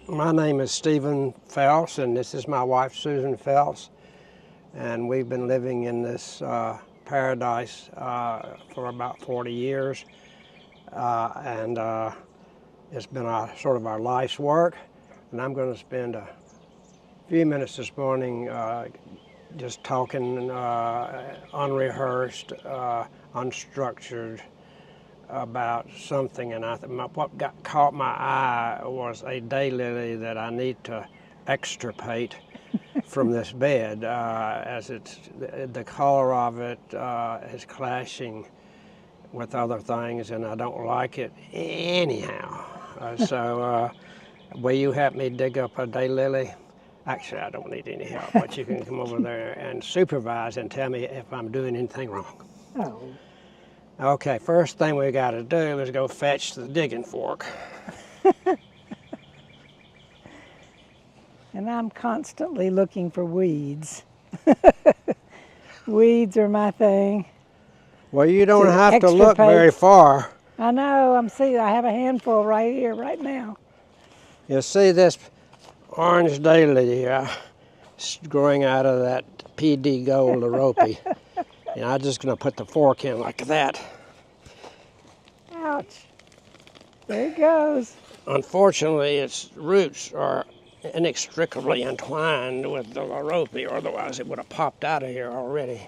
My name is Stephen Phelps, and this is my wife, Susan Phelps. And we've been living in this paradise for about 40 years. And it's been sort of our life's work. And I'm going to spend a few minutes this morning just talking unrehearsed, unstructured, about something, and what caught my eye was a daylily that I need to extirpate from this bed, as the color of it is clashing with other things, and I don't like it anyhow. So will you help me dig up a daylily? Actually, I don't need any help, but you can come over there and supervise and tell me if I'm doing anything wrong. Oh. Okay, first thing we got to do is go fetch the digging fork. And I'm constantly looking for weeds. Weeds are my thing. Well, you don't have to look extirpate. very far. I know, I have a handful right here, right now. You see this orange daylily growing out of that PD Gold Lorope. And I'm just going to put the fork in like that. Ouch. There it goes. Unfortunately, its roots are inextricably entwined with the Lorope, or otherwise it would have popped out of here already.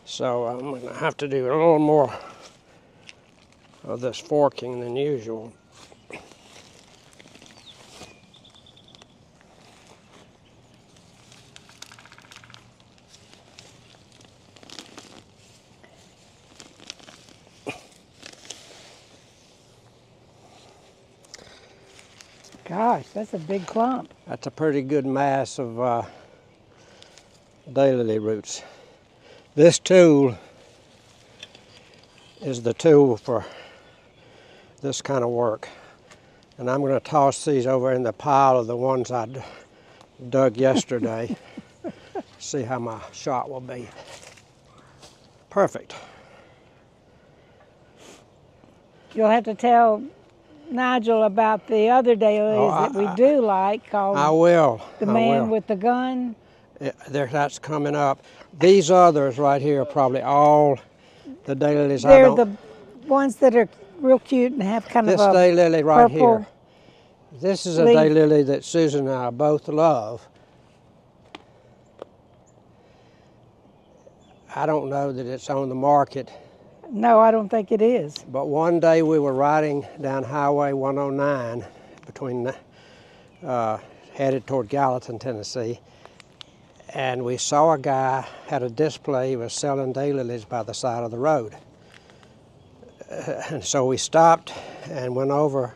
So I'm going to have to do a little more of this forking than usual. Gosh, that's a big clump. That's a pretty good mass of daylily roots. This tool is the tool for this kind of work. And I'm going to toss these over in the pile of the ones I dug yesterday. See how my shot will be. Perfect. You'll have to tell Nigel about the other daylilies that we do like, called I will. The Man with the Gun. That's coming up. These others right here are probably all the daylilies I They're don't. the ones that are real cute and have kind This of a daylily right purple here. This is a leaf. daylily that Susan and I both love. I don't know that it's on the market. No, I don't think it is. But one day we were riding down Highway 109 headed toward Gallatin, Tennessee, and we saw a guy had a display. He was selling daylilies by the side of the road. And so we stopped and went over,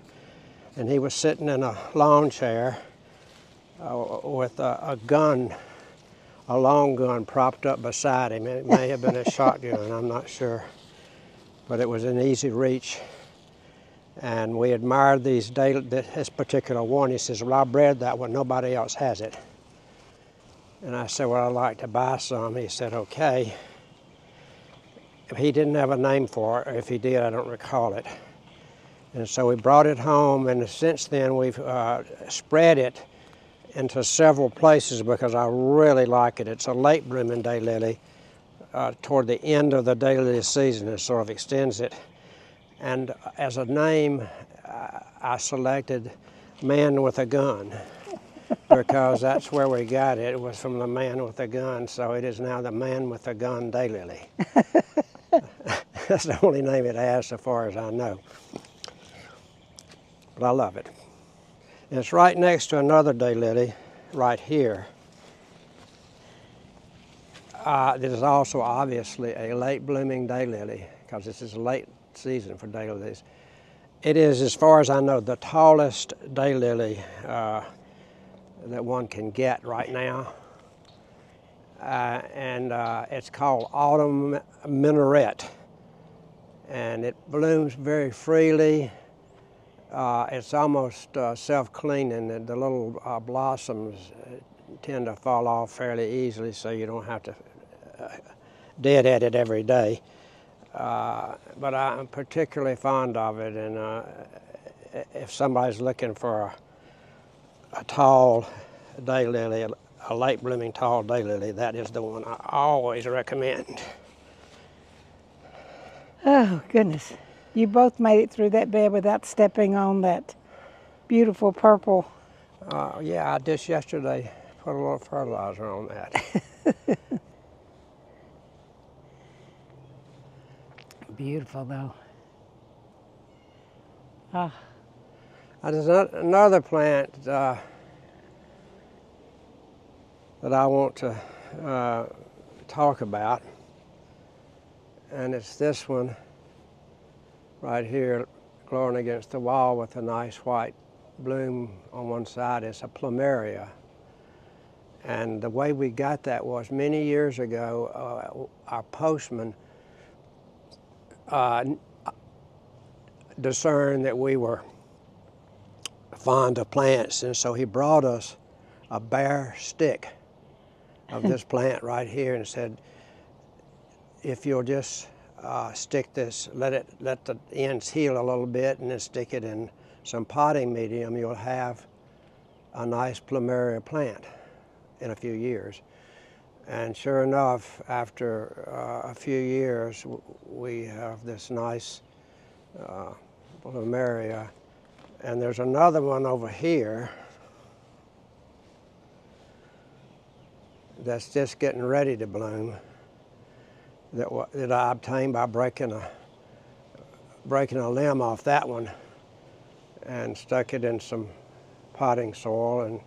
and he was sitting in a lawn chair with a gun, a long gun propped up beside him. It may have been a shotgun, I'm not sure. But it was in easy reach. And we admired this particular one. He says, well, I bred that one, nobody else has it. And I said, well, I'd like to buy some. He said, okay. He didn't have a name for it. If he did, I don't recall it. And so we brought it home, and since then we've spread it into several places because I really like it. It's a late blooming daylily. Toward the end of the daylily season, it sort of extends it. And as a name, I selected Man with a Gun because that's where we got it. It was from the Man with a Gun, so it is now the Man with a Gun daylily. That's the only name it has so far as I know. But I love it. And it's right next to another daylily right here. This is also obviously a late blooming daylily because this is a late season for daylilies. It is, as far as I know, the tallest daylily that one can get right now. And it's called Autumn Minaret. And it blooms very freely. It's almost self-cleaning. The little blossoms tend to fall off fairly easily, so you don't have to deadhead it every day. But I'm particularly fond of it, and if somebody's looking for a tall daylily, a late blooming tall daylily, that is the one I always recommend. Oh, goodness. You both made it through that bed without stepping on that beautiful purple. Yeah, I just yesterday put a little fertilizer on that. Beautiful, though. Ah. There's another plant that I want to talk about, and it's this one right here, glowing against the wall with a nice white bloom on one side. It's a plumeria. And the way we got that was many years ago, our postman discerned that we were fond of plants, and so he brought us a bare stick of this plant right here and said, if you'll just stick this, let the ends heal a little bit, and then stick it in some potting medium, you'll have a nice plumeria plant in a few years. And sure enough, after a few years, we have this nice plumeria. And there's another one over here that's just getting ready to bloom that I obtained by breaking a limb off that one and stuck it in some potting soil, and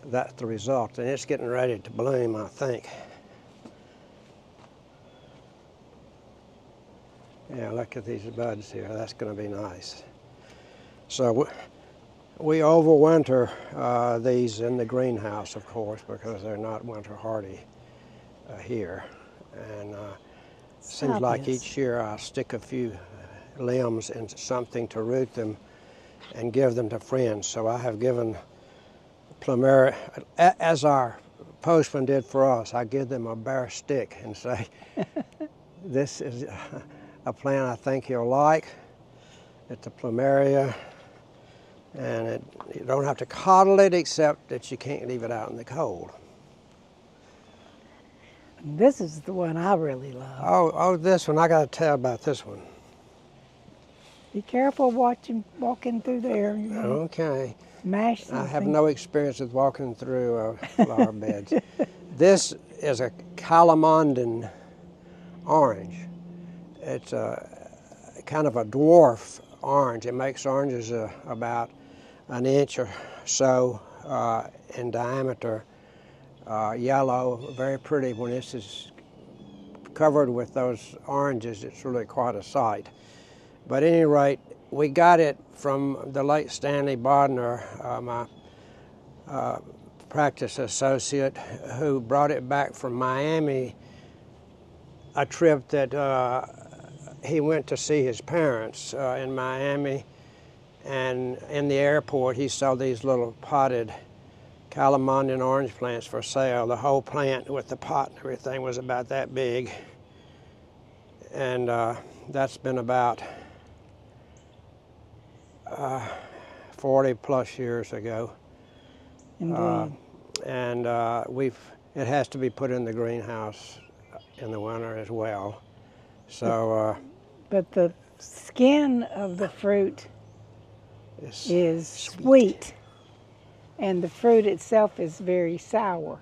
that's the result. And it's getting ready to bloom, I think. Yeah, look at these buds here. That's going to be nice. So we overwinter these in the greenhouse, of course, because they're not winter hardy here. And seems like each year I stick a few limbs into something to root them and give them to friends. So I have given plumeria, as our postman did for us, I give them a bare stick and say, this is a plant I think you'll like. It's a plumeria, and you don't have to coddle it, except that you can't leave it out in the cold. This is the one I really love. Oh, this one, I got to tell about this one. Be careful walking through there. You know, Okay. mash something. I have no experience with walking through flower beds. This is a Calamondin orange. It's a kind of a dwarf orange. It makes oranges about an inch or so in diameter. Yellow, very pretty. When this is covered with those oranges, it's really quite a sight. But at any rate, we got it from the late Stanley Bodner, my practice associate, who brought it back from Miami, a trip that he went to see his parents in Miami, and in the airport he saw these little potted Calamondin orange plants for sale. The whole plant with the pot and everything was about that big, and that's been about 40 plus years ago. Indeed. And it has to be put in the greenhouse in the winter as well. So. But the skin of the fruit is sweet, and the fruit itself is very sour,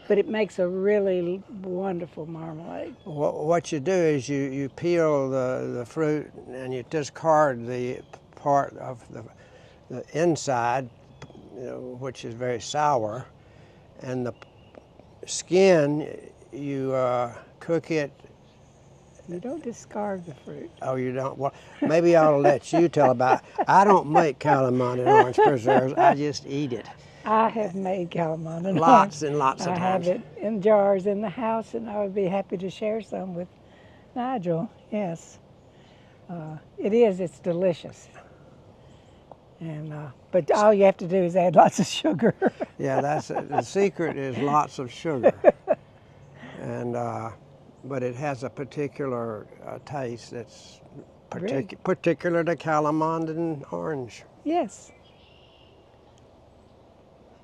but it makes a really wonderful marmalade. What you do is you peel the fruit and you discard the part of the inside, which is very sour, and the skin, you cook it. You don't discard the fruit. Oh, you don't? Well, maybe I'll let you tell about it. I don't make Calamondin orange preserves. I just eat it. I have made Calamondin lots and lots of times. I have it in jars in the house, and I would be happy to share some with Nigel. Yes, it's delicious. And but all you have to do is add lots of sugar. Yeah, that's the secret is lots of sugar. And but it has a particular taste that's Really? Particular to Calamond and orange. Yes.